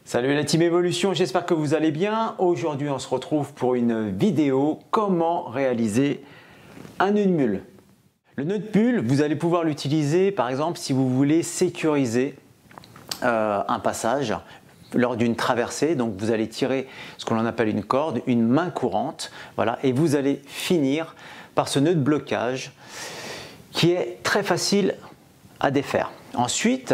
Salut la team Evolution, j'espère que vous allez bien. Aujourd'hui, on se retrouve pour une vidéo comment réaliser un nœud de mule. Le nœud de mule, vous allez pouvoir l'utiliser par exemple si vous voulez sécuriser un passage lors d'une traversée. Donc vous allez tirer ce que l'on appelle une corde, une main courante, voilà, et vous allez finir par ce nœud de blocage qui est très facile à défaire. Ensuite,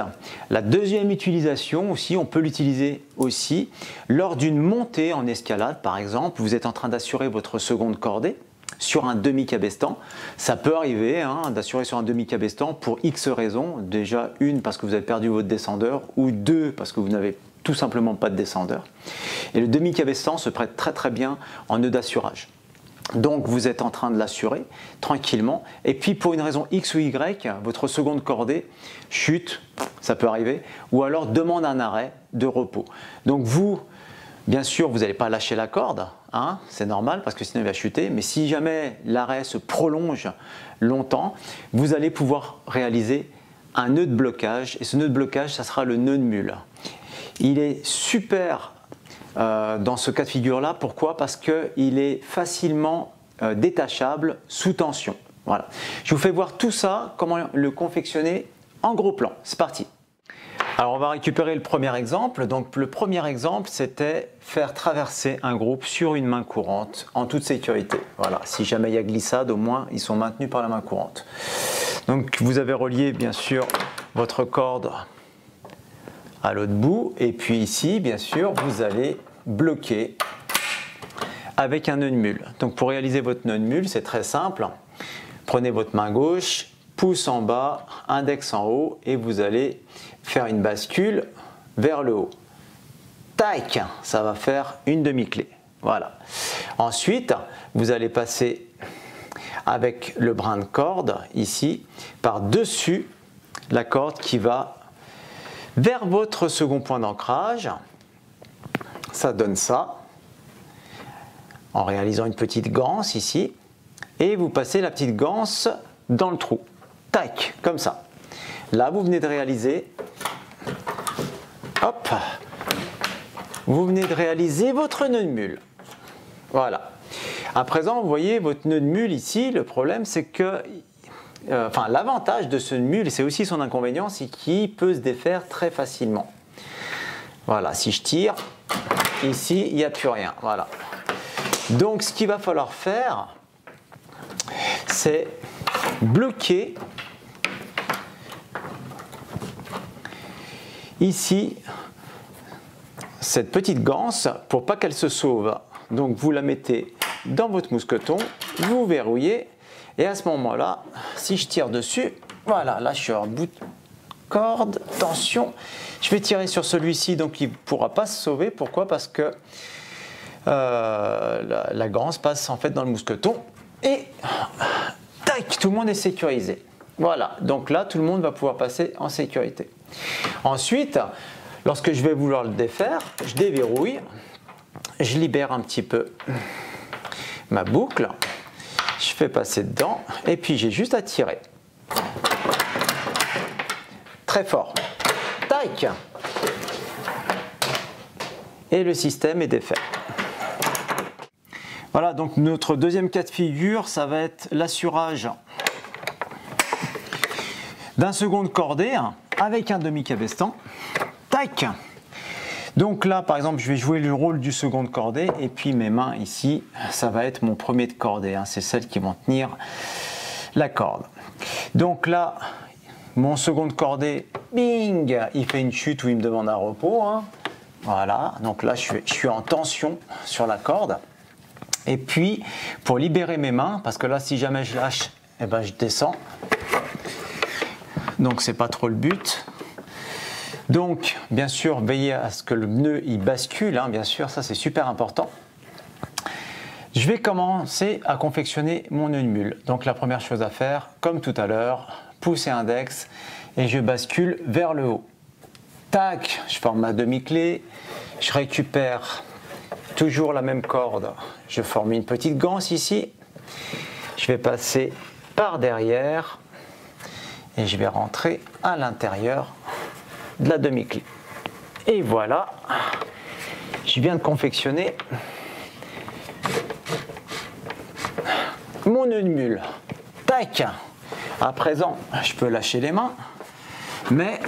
la deuxième utilisation aussi, on peut l'utiliser aussi lors d'une montée en escalade par exemple. Vous êtes en train d'assurer votre seconde cordée sur un demi-cabestan. Ça peut arriver d'assurer sur un demi-cabestan pour X raisons. Déjà une parce que vous avez perdu votre descendeur ou deux parce que vous n'avez tout simplement pas de descendeur. Et le demi-cabestan se prête très bien en nœud d'assurage. Donc vous êtes en train de l'assurer tranquillement et puis pour une raison X ou Y, votre seconde cordée chute, ça peut arriver, ou alors demande un arrêt de repos. Donc vous, bien sûr, vous n'allez pas lâcher la corde, c'est normal parce que sinon il va chuter, mais si jamais l'arrêt se prolonge longtemps, vous allez pouvoir réaliser un nœud de blocage et ce nœud de blocage, ça sera le nœud de mule. Il est super dans ce cas de figure là. Pourquoi? Parce qu'il est facilement détachable sous tension. Voilà. Je vous fais voir tout ça, comment le confectionner en gros plan. C'est parti. Alors on va récupérer le premier exemple. Donc le premier exemple, c'était faire traverser un groupe sur une main courante en toute sécurité. Voilà. Si jamais il y a glissade, au moins ils sont maintenus par la main courante. Donc vous avez relié bien sûr votre corde à l'autre bout et puis ici bien sûr vous allez bloquer avec un nœud de mule. Donc pour réaliser votre nœud de mule, c'est très simple. Prenez votre main gauche, pouce en bas, index en haut et vous allez faire une bascule vers le haut. Tac, ça va faire une demi-clé. Voilà. Ensuite, vous allez passer avec le brin de corde ici par-dessus la corde qui va vers votre second point d'ancrage. Ça donne ça en réalisant une petite ganse ici et vous passez la petite ganse dans le trou. Tac, comme ça. Là, vous venez de réaliser, hop, vous venez de réaliser votre nœud de mule. Voilà. À présent, vous voyez votre nœud de mule ici. Le problème, c'est que l'avantage de ce mule, c'est aussi son inconvénient, c'est qu'il peut se défaire très facilement. Voilà, si je tire, ici, il n'y a plus rien. Voilà. Donc, ce qu'il va falloir faire, c'est bloquer ici cette petite ganse pour pas qu'elle se sauve. Donc, vous la mettez dans votre mousqueton, vous verrouillez. Et à ce moment-là, si je tire dessus, voilà, là je suis en bout de corde, tension. Je vais tirer sur celui-ci, donc il ne pourra pas se sauver. Pourquoi? Parce que la ganse passe en fait dans le mousqueton et tac, tout le monde est sécurisé. Voilà, donc là tout le monde va pouvoir passer en sécurité. Ensuite, lorsque je vais vouloir le défaire, je déverrouille, je libère un petit peu ma boucle. Je fais passer dedans et puis j'ai juste à tirer. Très fort. Tac. Et le système est défait. Voilà, donc notre deuxième cas de figure, ça va être l'assurage d'un second cordée avec un demi-cabestan. Tac. Donc là, par exemple, je vais jouer le rôle du second de cordée et puis mes mains ici, ça va être mon premier de cordée. C'est celles qui vont tenir la corde. Donc là, mon second de cordée, bing, il fait une chute où il me demande un repos. Voilà, donc là, je suis en tension sur la corde. Et puis, pour libérer mes mains, parce que là, si jamais je lâche, eh ben, je descends. Donc, c'est pas trop le but. Donc, bien sûr, veillez à ce que le nœud il bascule, bien sûr, ça c'est super important. Je vais commencer à confectionner mon nœud de mule. Donc, la première chose à faire, comme tout à l'heure, pouce et index, et je bascule vers le haut. Tac, je forme ma demi-clé, je récupère toujours la même corde, je forme une petite ganse ici, je vais passer par derrière et je vais rentrer à l'intérieur de la demi-clé. Et voilà, je viens de confectionner mon nœud de mule. Tac! À présent, je peux lâcher les mains, mais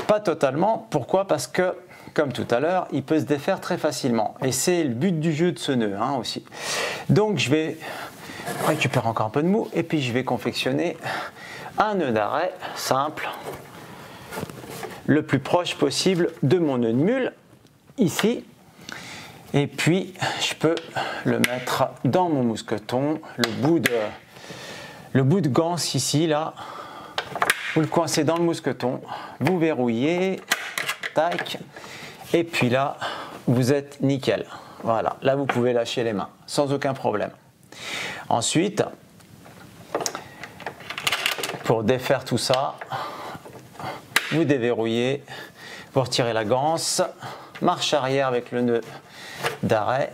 pas totalement. Pourquoi? Parce que, comme tout à l'heure, il peut se défaire très facilement. Et c'est le but du jeu de ce nœud aussi. Donc je vais récupérer encore un peu de mou et puis je vais confectionner un nœud d'arrêt simple, le plus proche possible de mon nœud de mule, ici. Et puis je peux le mettre dans mon mousqueton, le bout de ganse ici, là, vous le coincez dans le mousqueton, vous verrouillez, tac, et puis là, vous êtes nickel. Voilà, là vous pouvez lâcher les mains, sans aucun problème. Ensuite, pour défaire tout ça, vous déverrouillez, vous retirez la ganse, marche arrière avec le nœud d'arrêt,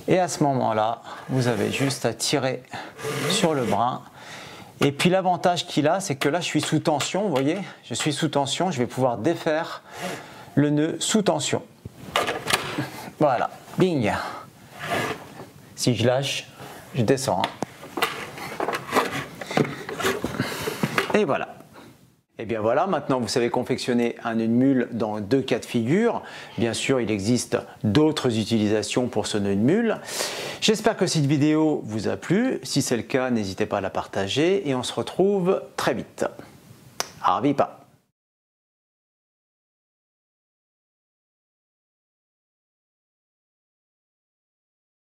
et à ce moment-là, vous avez juste à tirer sur le brin. Et puis l'avantage qu'il a, c'est que là je suis sous tension, vous voyez, je suis sous tension, je vais pouvoir défaire le nœud sous tension. Voilà, bing. Si je lâche, je descends. Et voilà. Et bien voilà, maintenant vous savez confectionner un nœud de mule dans deux cas de figure. Bien sûr, il existe d'autres utilisations pour ce nœud de mule. J'espère que cette vidéo vous a plu. Si c'est le cas, n'hésitez pas à la partager et on se retrouve très vite. Arvipa!